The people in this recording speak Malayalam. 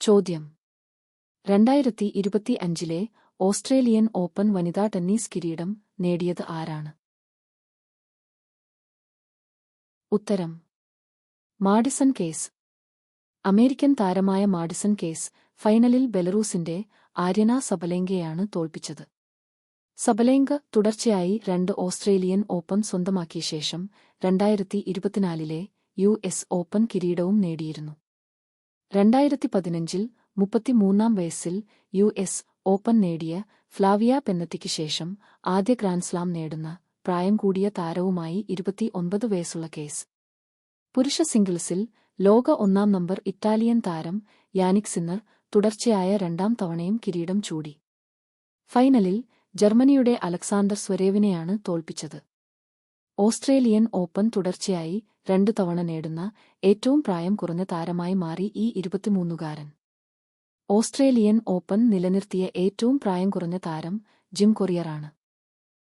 ചോദ്യം: 2025-ലെ ഓസ്ട്രേലിയൻ ഓപ്പൺ വനിതാ ടെന്നീസ് കിരീടം നേടിയത് ആരാണ്? ഉത്തരം: മാഡിസൺ കീസ്. അമേരിക്കൻ താരമായ മാഡിസൺ കീസ് ഫൈനലിൽ ബെലറൂസിന്റെ ആര്യന സബലെങ്കയെയാണ് തോൽപ്പിച്ചത്. സബലെങ്ക തുടർച്ചയായി 2 ഓസ്ട്രേലിയൻ ഓപ്പൺ സ്വന്തമാക്കിയ ശേഷം 2024-ലെ യു.എസ്. ഓപ്പൺ കിരീടവും നേടിയിരുന്നു. 2015-ൽ 33-ാം വയസ്സിൽ യു.എസ്. ഓപ്പൺ നേടിയ ഫ്ലാവിയ പെന്നറ്റിക്ക് ശേഷം ആദ്യ ഗ്രാൻഡ്സ്ലാം നേടുന്ന പ്രായം കൂടിയ താരവുമായി 29 വയസ്സുള്ള കേസ്. പുരുഷ സിംഗിൾസിൽ ലോക 1-ാം നമ്പർ ഇറ്റാലിയൻ താരം യാനിക് സിന്നർ തുടർച്ചയായ 2-ാം തവണയും കിരീടം ചൂടി. ഫൈനലിൽ ജർമ്മനിയുടെ അലക്സാണ്ടർ സ്വരേവിനെയാണ് തോൽപ്പിച്ചത്. ഓസ്ട്രേലിയൻ ഓപ്പൺ തുടർച്ചയായി 2 തവണ നേടുന്ന ഏറ്റവും പ്രായം കുറഞ്ഞ താരമായി മാറി ഈ 23-കാരൻ. ഓസ്ട്രേലിയൻ ഓപ്പൺ നിലനിർത്തിയ ഏറ്റവും പ്രായം കുറഞ്ഞ താരം ജിം കൊറിയറാണ്.